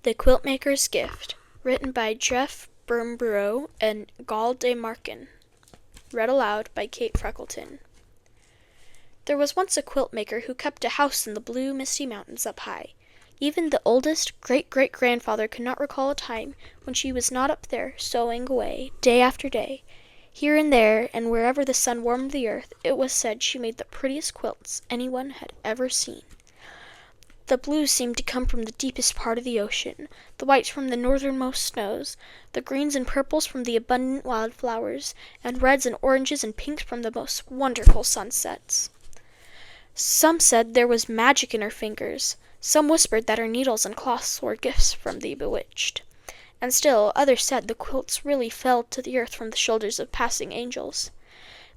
The Quilt Makers Gift, written by Jeff Bermborough and Gal de Markin. Read aloud by Kate Freckleton. There was once a quilt maker who kept a house in the blue, misty mountains up high. Even the oldest great-great-grandfather could not recall a time when she was not up there sewing away, day after day. Here and there, and wherever the sun warmed the earth, it was said she made the prettiest quilts anyone had ever seen. The blue seemed to come from the deepest part of the ocean, the whites from the northernmost snows, the greens and purples from the abundant wild flowers, and reds and oranges and pinks from the most wonderful sunsets. Some said there was magic in her fingers. Some whispered that her needles and cloths were gifts from the bewitched. And still others said the quilts really fell to the earth from the shoulders of passing angels.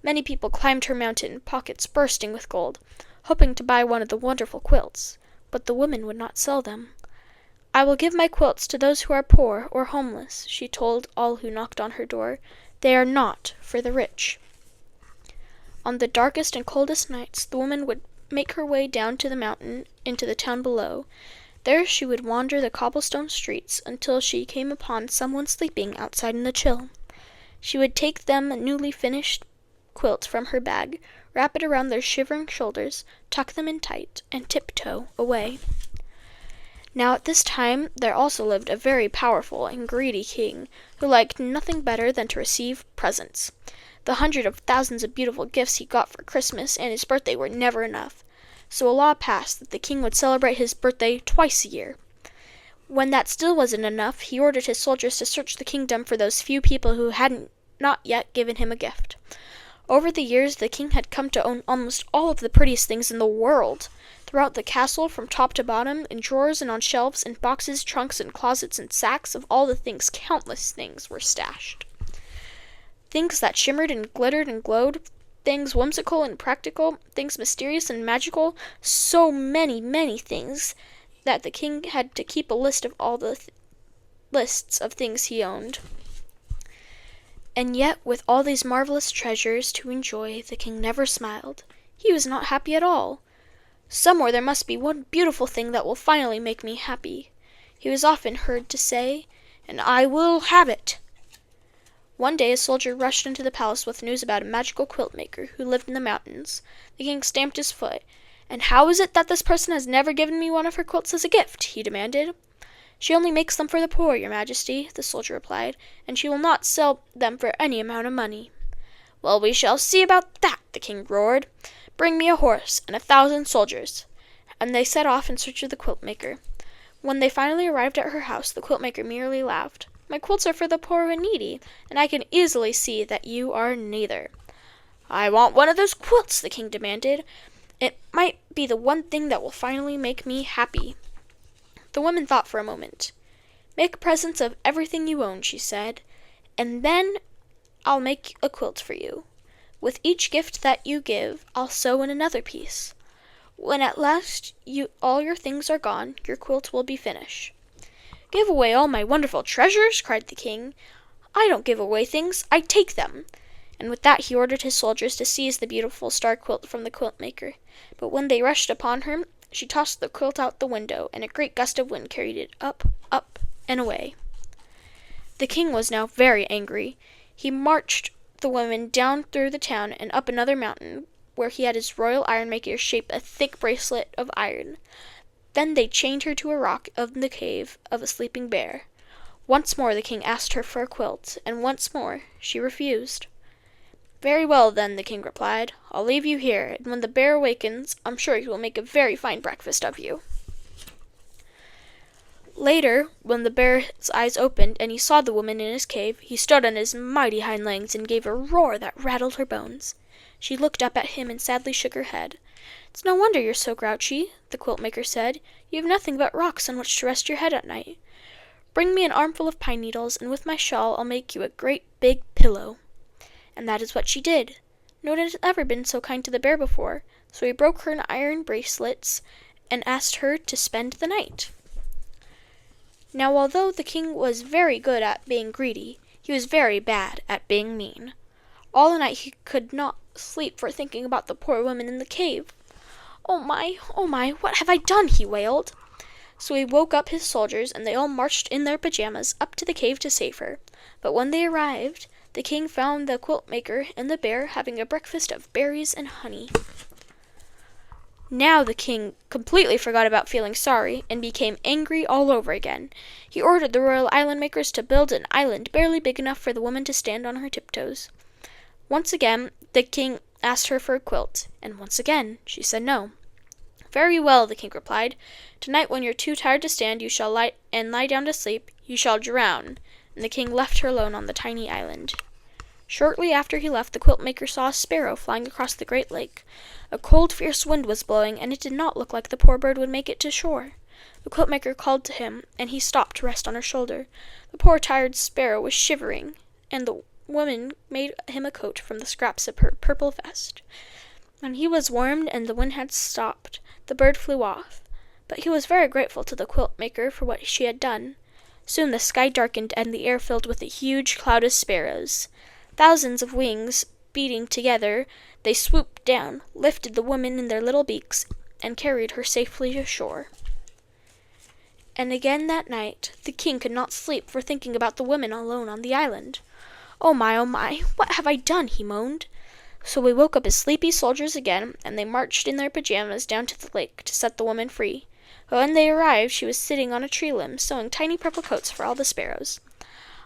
Many people climbed her mountain, pockets bursting with gold, hoping to buy one of the wonderful quilts. But the woman would not sell them. "I will give my quilts to those who are poor or homeless," she told all who knocked on her door. "They are not for the rich." On the darkest and coldest nights the woman would make her way down to the mountain into the town below. There she would wander the cobblestone streets until she came upon someone sleeping outside in the chill. She would take them a newly finished quilt from her bag, wrap it around their shivering shoulders, tuck them in tight, and tiptoe away. Now at this time there also lived a very powerful and greedy king, who liked nothing better than to receive presents. The hundred of thousands of beautiful gifts he got for Christmas and his birthday were never enough, so a law passed that the king would celebrate his birthday twice a year. When that still wasn't enough, he ordered his soldiers to search the kingdom for those few people who hadn't not yet given him a gift. Over the years, the king had come to own almost all of the prettiest things in the world. Throughout the castle, from top to bottom, in drawers and on shelves, in boxes, trunks, and closets, and sacks of all the things, countless things were stashed. Things that shimmered and glittered and glowed, things whimsical and practical, things mysterious and magical, so many, many things that the king had to keep a list of all the lists of things he owned. And yet, with all these marvelous treasures to enjoy, the king never smiled. He was not happy at all. "Somewhere there must be one beautiful thing that will finally make me happy," he was often heard to say, "and I will have it." One day a soldier rushed into the palace with news about a magical quilt maker who lived in the mountains. The king stamped his foot. "And how is it that this person has never given me one of her quilts as a gift?" he demanded. "She only makes them for the poor, your majesty," the soldier replied, "and she will not sell them for any amount of money." "Well, we shall see about that," the king roared. "Bring me a horse and 1,000 soldiers." And they set off in search of the quilt maker. When they finally arrived at her house, the quilt maker merely laughed. "My quilts are for the poor and needy, and I can easily see that you are neither." "I want one of those quilts," the king demanded. "It might be the one thing that will finally make me happy." The woman thought for a moment. "Make presents of everything you own," she said, "and then I'll make a quilt for you. With each gift that you give, I'll sew in another piece. When at last all your things are gone, your quilt will be finished." "Give away all my wonderful treasures?" cried the king. "I don't give away things, I take them." And with that he ordered his soldiers to seize the beautiful star quilt from the quilt maker. But when they rushed upon her, she tossed the quilt out the window, and a great gust of wind carried it up, up, and away. The king was now very angry. He marched the woman down through the town and up another mountain, where he had his royal ironmaker shape a thick bracelet of iron. Then they chained her to a rock in the cave of a sleeping bear. Once more the king asked her for a quilt, and once more she refused. "Very well, then," the king replied. "I'll leave you here, and when the bear awakens, I'm sure he will make a very fine breakfast of you." Later, when the bear's eyes opened and he saw the woman in his cave, he stood on his mighty hind legs and gave a roar that rattled her bones. She looked up at him and sadly shook her head. "It's no wonder you're so grouchy," the quilt maker said. "You have nothing but rocks on which to rest your head at night. Bring me an armful of pine needles, and with my shawl I'll make you a great big pillow." And that is what she did. No one had ever been so kind to the bear before, so he broke her iron bracelets and asked her to spend the night. Now, although the king was very good at being greedy, he was very bad at being mean. All the night he could not sleep for thinking about the poor woman in the cave. Oh my, what have I done?" he wailed. So he woke up his soldiers, and they all marched in their pajamas up to the cave to save her. But when they arrived, the king found the quilt maker and the bear having a breakfast of berries and honey. Now the king completely forgot about feeling sorry and became angry all over again. He ordered the royal island makers to build an island barely big enough for the woman to stand on her tiptoes. Once again, the king asked her for a quilt, and once again she said no. "Very well," the king replied. "Tonight, when you're too tired to stand, you shall lie down to sleep. You shall drown." And the king left her alone on the tiny island. Shortly after he left, the quilt maker saw a sparrow flying across the great lake. A cold, fierce wind was blowing, and it did not look like the poor bird would make it to shore. The quilt maker called to him, and he stopped to rest on her shoulder. The poor tired sparrow was shivering, and the woman made him a coat from the scraps of her purple vest. When he was warmed and the wind had stopped, the bird flew off. But he was very grateful to the quilt maker for what she had done. Soon the sky darkened and the air filled with a huge cloud of sparrows. Thousands of wings beating together, they swooped down, lifted the woman in their little beaks, and carried her safely ashore. And again that night, the king could not sleep for thinking about the woman alone on the island. Oh my, what have I done?" he moaned. So he woke up his sleepy soldiers again, and they marched in their pajamas down to the lake to set the woman free. But when they arrived, she was sitting on a tree limb, sewing tiny purple coats for all the sparrows.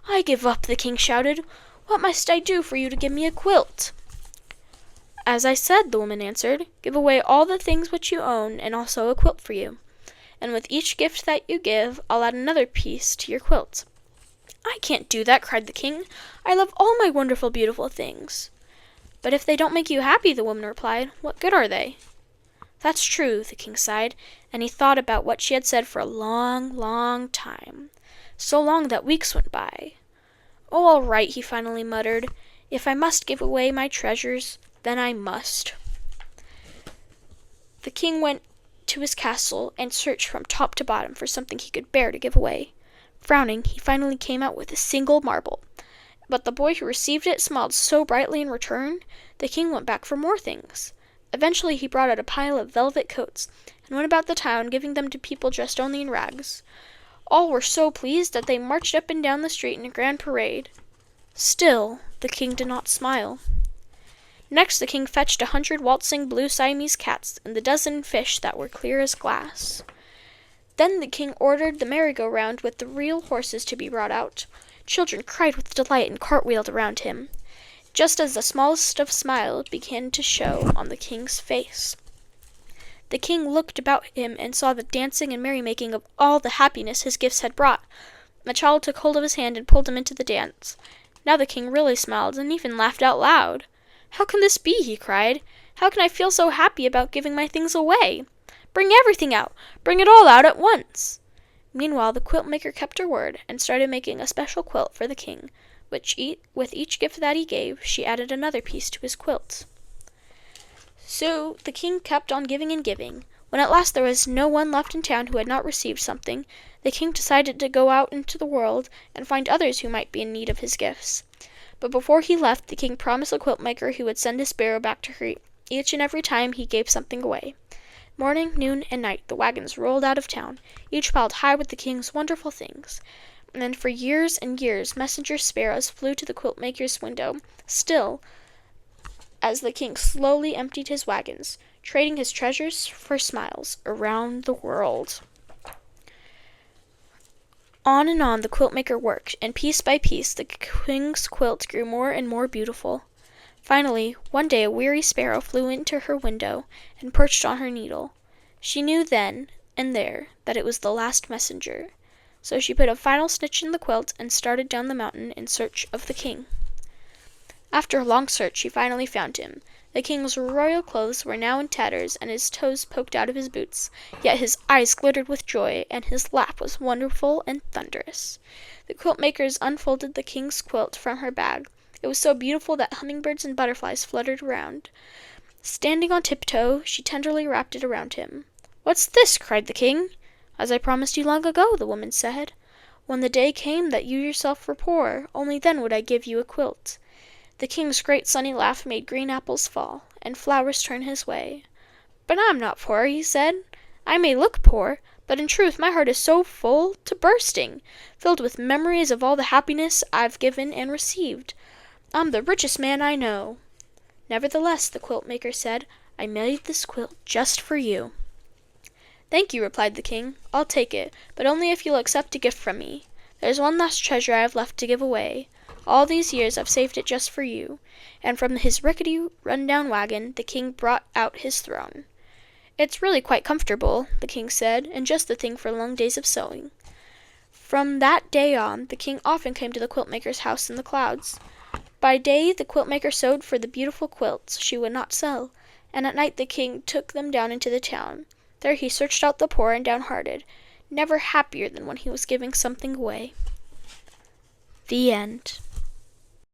"I give up," the king shouted. "What must I do for you to give me a quilt?" "As I said," the woman answered, "give away all the things which you own, and also a quilt for you. And with each gift that you give, I'll add another piece to your quilt." "I can't do that," cried the king. "I love all my wonderful, beautiful things." "But if they don't make you happy," the woman replied, "what good are they?" "That's true," the king sighed, and he thought about what she had said for a long, long time. So long that weeks went by. "Oh, all right," he finally muttered. "If I must give away my treasures, then I must." The king went to his castle and searched from top to bottom for something he could bear to give away. Frowning, he finally came out with a single marble. But the boy who received it smiled so brightly in return, the king went back for more things. Eventually he brought out a pile of velvet coats, and went about the town giving them to people dressed only in rags. All were so pleased that they marched up and down the street in a grand parade. Still, the king did not smile. Next the king fetched 100 waltzing blue Siamese cats, and the dozen fish that were clear as glass. Then the king ordered the merry-go-round with the real horses to be brought out. Children cried with delight and cartwheeled around him, just as the smallest of smiles began to show on the king's face. The king looked about him and saw the dancing and merrymaking of all the happiness his gifts had brought. The child took hold of his hand and pulled him into the dance. Now the king really smiled and even laughed out loud. "How can this be?" he cried. "How can I feel so happy about giving my things away? Bring everything out! Bring it all out at once!" Meanwhile the quilt maker kept her word, and started making a special quilt for the king, with each gift that he gave, she added another piece to his quilt. So the king kept on giving and giving. When at last there was no one left in town who had not received something, the king decided to go out into the world and find others who might be in need of his gifts. But before he left, the king promised the quilt maker he would send his sparrow back to her each and every time he gave something away. Morning, noon, and night the wagons rolled out of town, each piled high with the king's wonderful things. And then for years and years messenger sparrows flew to the quilt maker's window, still, as the king slowly emptied his wagons, trading his treasures for smiles around the world. On and on the quilt maker worked, and piece by piece the king's quilt grew more and more beautiful. Finally, one day a weary sparrow flew into her window and perched on her needle. She knew then and there that it was the last messenger, so she put a final stitch in the quilt and started down the mountain in search of the king. After a long search, she finally found him. The king's royal clothes were now in tatters, and his toes poked out of his boots, yet his eyes glittered with joy, and his laugh was wonderful and thunderous. The quilt makers unfolded the king's quilt from her bag. It was so beautiful that hummingbirds and butterflies fluttered around. Standing on tiptoe, she tenderly wrapped it around him. "What's this?" cried the king. "As I promised you long ago," the woman said. "When the day came that you yourself were poor, only then would I give you a quilt." The king's great sunny laugh made green apples fall, and flowers turn his way. "But I'm not poor," he said. "I may look poor, But in truth, my heart is so full to bursting, filled with memories of all the happiness I've given and received. I'm the richest man I know." "Nevertheless," the quilt maker said, "I made this quilt just for you." "Thank you," replied the king. "I'll take it, but only if you'll accept a gift from me. There's one last treasure I have left to give away. All these years I've saved it just for you." And from his rickety, run-down wagon the king brought out his throne. "It's really quite comfortable," the king said, "and just the thing for long days of sewing." From that day on, the king often came to the quilt maker's house in the clouds. By day the quilt maker sewed for the beautiful quilts she would not sell, and at night the king took them down into the town. There he searched out the poor and downhearted, never happier than when he was giving something away. The end.